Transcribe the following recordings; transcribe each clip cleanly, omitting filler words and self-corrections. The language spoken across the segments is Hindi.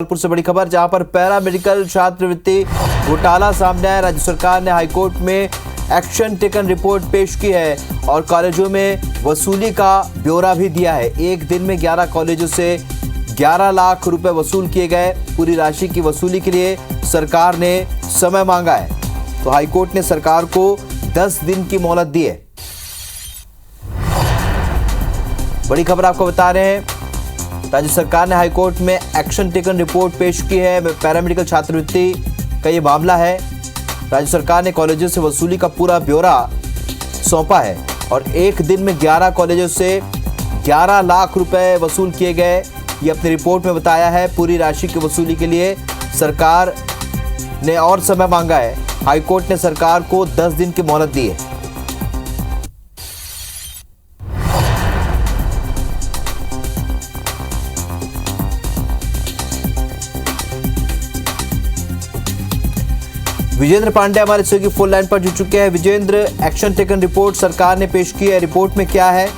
जबलपुर से बड़ी खबर, जहां पर पैरा मेडिकल छात्रवृत्ति घोटाला सामने आया। राज्य सरकार ने हाईकोर्ट में एक्शन टेकन रिपोर्ट पेश की है और कॉलेजों में वसूली का ब्यौरा भी दिया है। एक दिन में 11 कॉलेजों से 11 लाख रुपए वसूल किए गए। पूरी राशि की वसूली के लिए सरकार ने समय मांगा है, तो हाईकोर्ट ने सरकार को 10 दिन की मोहलत दी है। बड़ी खबर आपको बता रहे हैं, राज्य सरकार ने हाईकोर्ट में एक्शन टेकन रिपोर्ट पेश की है। पैरामेडिकल छात्रवृत्ति का ये मामला है। राज्य सरकार ने कॉलेजों से वसूली का पूरा ब्यौरा सौंपा है और एक दिन में 11 कॉलेजों से 11 लाख रुपए वसूल किए गए। ये अपनी रिपोर्ट में बताया है। पूरी राशि की वसूली के लिए सरकार ने और समय मांगा है। हाईकोर्ट ने सरकार को 10 दिन की मोहलत दी है। विजेंद्र पांडे हमारे सहयोगी फोन लाइन पर जुड़ चुके हैं। विजेंद्र, एक्शन टेकन रिपोर्ट सरकार ने पेश की है, रिपोर्ट में क्या है?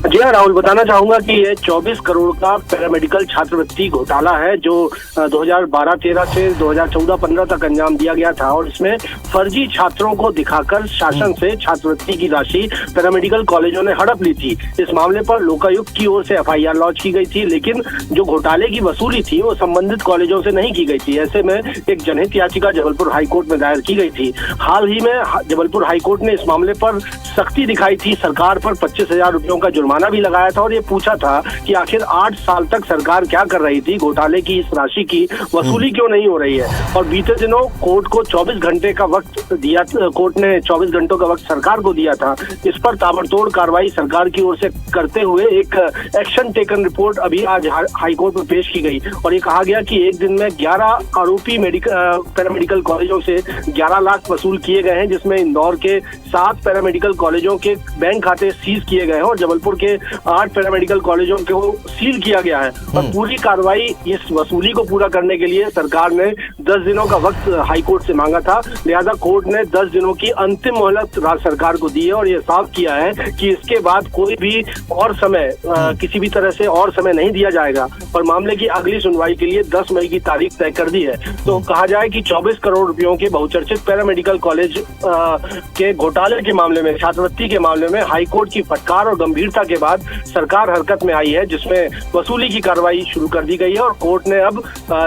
जी हाँ राहुल, बताना चाहूंगा कि ये 24 करोड़ का पैरामेडिकल छात्रवृत्ति घोटाला है जो 2012-13 से 2014-15 तक अंजाम दिया गया था और इसमें फर्जी छात्रों को दिखाकर शासन से छात्रवृत्ति की राशि पैरामेडिकल कॉलेजों ने हड़प ली थी। इस मामले पर लोकायुक्त की ओर से FIR लॉन्च की गई थी, लेकिन जो घोटाले की वसूली थी वो संबंधित कॉलेजों से नहीं की गई थी। ऐसे में एक जनहित याचिका जबलपुर हाईकोर्ट में दायर की गई थी। हाल ही में जबलपुर हाईकोर्ट ने इस मामले पर सख्ती दिखाई थी, सरकार पर 25,000 रुपयों का जुर्माना भी लगाया था और ये पूछा था कि आखिर 8 साल तक सरकार क्या कर रही थी, घोटाले की इस राशि की वसूली क्यों नहीं हो रही है। और बीते दिनों कोर्ट को 24 घंटे का वक्त दिया, कोर्ट ने 24 घंटों का वक्त सरकार को दिया था। इस पर ताबड़तोड़ कार्रवाई सरकार की ओर से करते हुए एक एक्शन टेकन रिपोर्ट अभी आज हाईकोर्ट में पेश की गई और ये कहा गया कि एक दिन में 11 आरोपी पैरामेडिकल कॉलेजों से 11 लाख वसूल किए गए हैं, जिसमें इंदौर के 7 पैरामेडिकल कॉलेजों के बैंक खाते सीज किए गए हैं और जबलपुर के 8 पैरामेडिकल कॉलेजों को सील किया गया है। और पूरी कार्रवाई इस वसूली को पूरा करने के लिए सरकार ने 10 दिनों का वक्त हाईकोर्ट से मांगा था। लिहाजा कोर्ट ने 10 दिनों की अंतिम मोहलत राज्य सरकार को दी है और ये साफ किया है कि इसके बाद कोई भी और समय किसी भी तरह से और समय नहीं दिया जाएगा और मामले की अगली सुनवाई के लिए 10 मई की तारीख तय कर दी है। तो कहा जाए कि 24 करोड़ रुपयों के बहुचर्चित पैरामेडिकल कॉलेज के घोटाले के मामले में, छात्रवृत्ति के मामले में हाईकोर्ट की फटकार और गंभीरता के बाद सरकार हरकत में आई है, जिसमें वसूली की कार्रवाई शुरू कर दी गई है और कोर्ट ने अब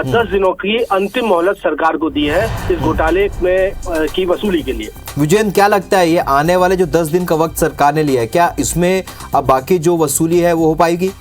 10 दिनों की अंतिम मोहलत सरकार को दी है इस घोटाले में की वसूली के लिए। विजयन, क्या लगता है ये आने वाले जो 10 दिन का वक्त सरकार ने लिया है, क्या इसमें अब बाकी जो वसूली है वो हो पाएगी?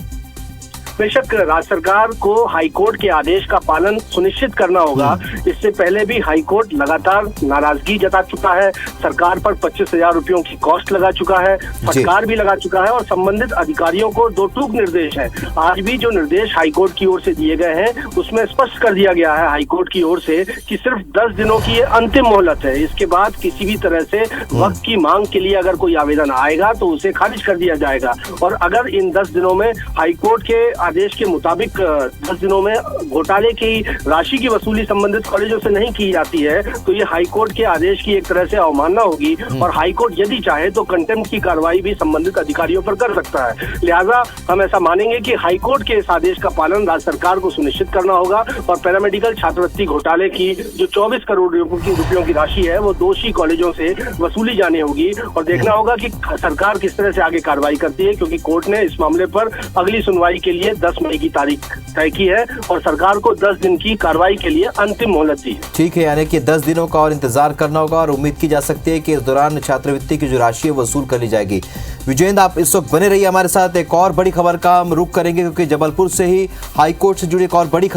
बेशक राज्य सरकार को हाईकोर्ट के आदेश का पालन सुनिश्चित करना होगा। इससे पहले भी हाईकोर्ट लगातार नाराजगी जता चुका है, सरकार पर 25,000 रुपयों की कॉस्ट लगा चुका है, फटकार भी लगा चुका है और संबंधित अधिकारियों को 2 टूक निर्देश है। आज भी जो निर्देश हाईकोर्ट की ओर से दिए गए हैं उसमें स्पष्ट कर दिया गया है हाईकोर्ट की ओर से कि सिर्फ 10 दिनों की ये अंतिम मोहलत है। इसके बाद किसी भी तरह से वक्त की मांग के लिए अगर कोई आवेदन आएगा तो उसे खारिज कर दिया जाएगा और अगर इन 10 दिनों में हाईकोर्ट के आदेश के मुताबिक 10 दिनों में घोटाले की राशि की वसूली संबंधित कॉलेजों से नहीं की जाती है तो ये हाईकोर्ट के आदेश की एक तरह से अवमानना होगी और हाईकोर्ट यदि चाहे तो कंटेम्प्ट की कार्रवाई भी संबंधित अधिकारियों पर कर सकता है। लिहाजा हम ऐसा मानेंगे कि हाईकोर्ट के इस आदेश का पालन राज्य सरकार को सुनिश्चित करना होगा और पैरामेडिकल छात्रवृत्ति घोटाले की जो 24 करोड़ रुपयों की राशि है वो दोषी कॉलेजों से वसूली जानी होगी और देखना होगा कि सरकार किस तरह से आगे कार्रवाई करती है, क्योंकि कोर्ट ने इस मामले पर अगली सुनवाई के लिए 10 मई की तारीख तय की है और सरकार को 10 दिन की कार्रवाई के लिए अंतिम मोहलत दी है। ठीक है, यानी कि 10 दिनों का और इंतजार करना होगा और उम्मीद की जा सकती है कि इस दौरान छात्रवृत्ति की जो राशि है वसूल कर ली जाएगी। विजेंद्र, आप इस वक्त बने रहिए हमारे साथ। एक और बड़ी खबर का हम रुख करेंगे क्योंकि जबलपुर से ही हाईकोर्ट से जुड़ी एक और बड़ी